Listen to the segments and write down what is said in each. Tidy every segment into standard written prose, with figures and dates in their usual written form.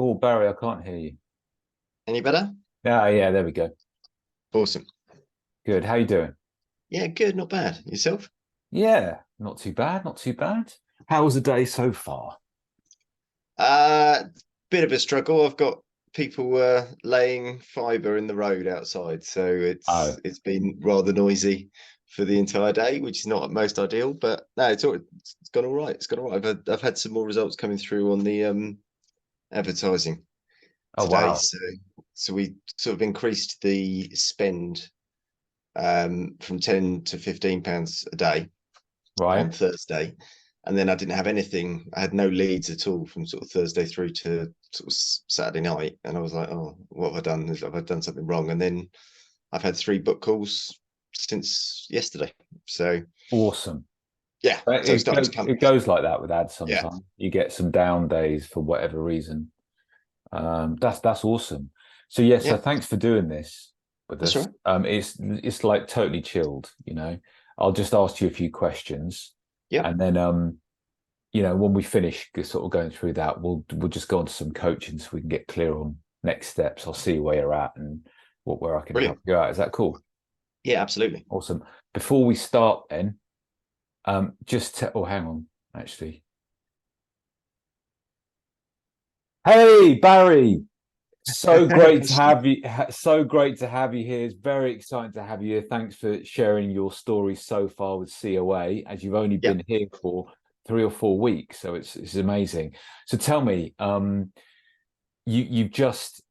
Oh, Barry, I can't hear you. Any better? Yeah, there we go. Awesome. Good. How you doing? Yeah, good, not bad. Yourself? Yeah, not too bad, not too bad. How was the day so far? Uh, Bit of a struggle. I've got people laying fibre in the road outside, so Oh, it's been rather noisy for the entire day, which is not most ideal. But no, it's gone all right. It's gone all right. I've had some more results coming through on the advertising oh today, wow. so we sort of increased the spend from £10 to £15 a day on Right. Thursday, and then I didn't have anything. I had no leads at all from sort of Thursday through to sort of Saturday night, and I was like, "Oh, what have I done? Have I done something wrong?" And then I've had 3 book calls since yesterday. So Awesome. yeah, But so it's starting to come. it goes like that with ads Yeah, sometimes. You get some down days for whatever reason. That's awesome. So yeah, so yeah, thanks for doing this with that's all us. right. It's like totally chilled, you know. I'll just ask you a few questions Yep, and then when we finish sort of going through that, we'll just go on to some coaching so we can get clear on next steps. I'll see where you're at and where I can help brilliant. you out. Is that cool? Yeah, absolutely. Awesome. Before we start, then, hang on, actually. Hey, Barry. So great to have you. So great to have you here. It's very exciting to have you here. Thanks for sharing your story so far with COA, as you've only Yep. been here for 3 or 4 weeks. So it's amazing. So tell me, you've just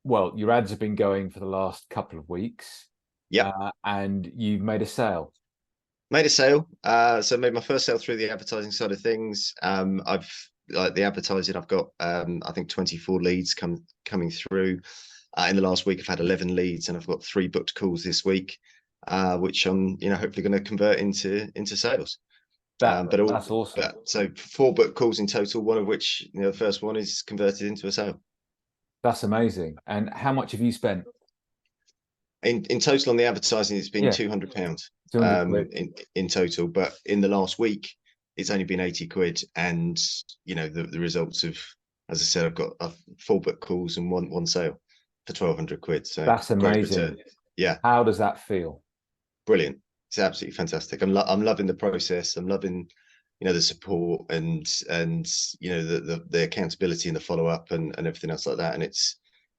your ads have been going for the last couple of weeks, Yep. and you've made a sale. Made a sale. So made my first sale through the advertising side of things. I've like the advertising. I've got I think 24 leads coming through. In the last week, I've had 11 leads, and I've got 3 booked calls this week, which I'm hopefully going to convert into sales. But all That's awesome. but so 4 booked calls in total. One of which the first one is converted into a sale. That's amazing. And how much have you spent? In total on the advertising, it's been Yeah, £200 £200. in total, but in the last week it's only been 80 quid. And the results of, as I said, I've got 4 book calls and one sale for 1,200 quid, so That's great return. amazing. Yeah, How does that feel? brilliant. It's absolutely fantastic. I'm loving the process. I'm loving the support and the accountability and the follow-up and everything else like that. And it's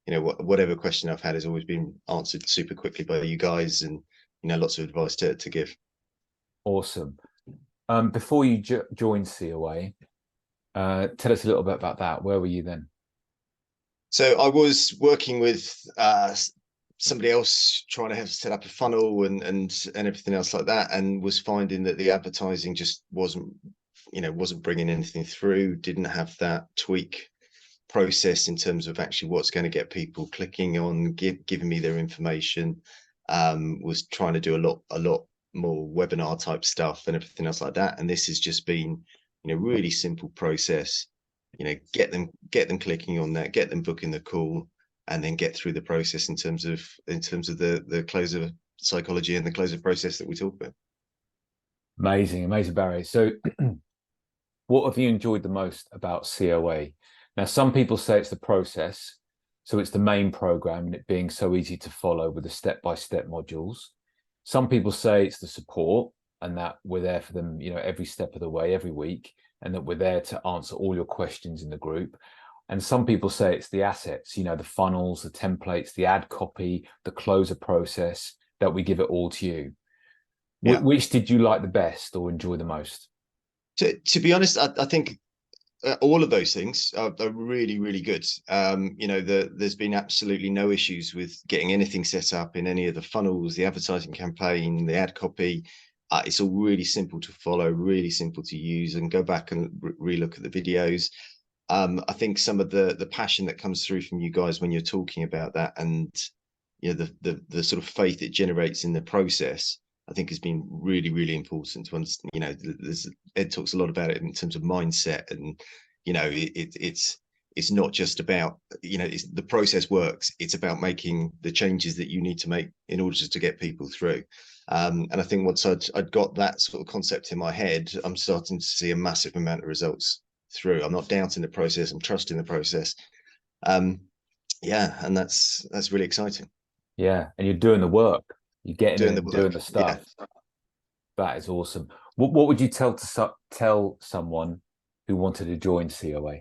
whatever question I've had has always been answered super quickly by you guys, and lots of advice to give. Awesome. Before you joined COA, tell us a little bit about that. Where were you then? So I was working with somebody else trying to have set up a funnel and everything else like that, and was finding that the advertising just wasn't bringing anything through. Didn't have that tweak process in terms of actually what's going to get people clicking on, giving me their information. Was trying to do a lot more webinar type stuff and everything else like that. And this has just been, really simple process. Get them clicking on that, get them booking the call, and then get through the process in terms of the closer psychology and the closer process that we talk about. Amazing, amazing, Barry. So, what have you enjoyed the most about COA? Now, some people say it's the process, so it's the main program and it being so easy to follow with the step-by-step modules. Some people say it's the support and that we're there for them, every step of the way, every week, and that we're there to answer all your questions in the group. And some people say it's the assets, the funnels, the templates, the ad copy, the closer process, that we give it all to you. Yeah. Which did you like the best or enjoy the most? To be honest, I think all of those things are really, really good. There's been absolutely no issues with getting anything set up in any of the funnels, the advertising campaign, the ad copy. It's all really simple to follow, really simple to use, and go back and relook at the videos. I think some of the passion that comes through from you guys when you're talking about that, and the sort of faith it generates in the process, I think has been really, really important to understand. Ed talks a lot about it in terms of mindset, and it's not just about the process works. It's about making the changes that you need to make in order to get people through. And I think once I'd got that sort of concept in my head, I'm starting to see a massive amount of results through. I'm not doubting the process. I'm trusting the process, Yeah, and that's really exciting. Yeah, and you're doing the work. You're getting in Doing the and doing work. the Yeah. stuff. That is awesome. What would you tell someone who wanted to join COA?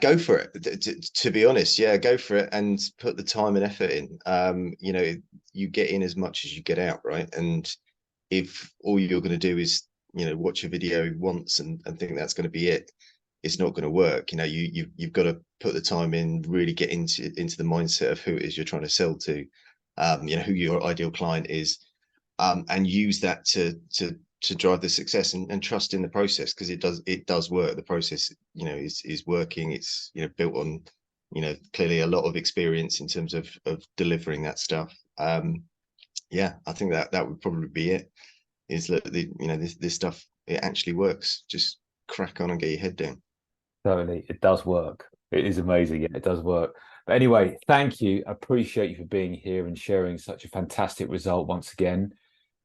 Go for it. To be honest, yeah, go for it and put the time and effort in. You know, you get in as much as you get out, right? And if all you're going to do is, you know, watch a video once and think that's going to be it, it's not going to work. You know, you've got to put the time in, really get into the mindset of who it is you're trying to sell to, you know, who your ideal client is, and use that to drive the success and trust in the process, because it does work. The process, you know, is working. It's, you know, built on, you know, clearly a lot of experience in terms of delivering that stuff. Yeah, I think that would probably be it. Is that you know, this stuff, it actually works. Just crack on and get your head down. Totally, it does work. It is amazing. Yeah, it does work. But anyway, thank you. I appreciate you for being here and sharing such a fantastic result once again.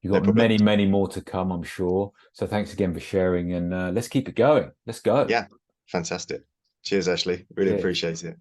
You've No got problem. many, many more to come, I'm sure. So thanks again for sharing, and let's keep it going. Let's go. Yeah, fantastic. Cheers, Ashley. Really Cheers. appreciate it.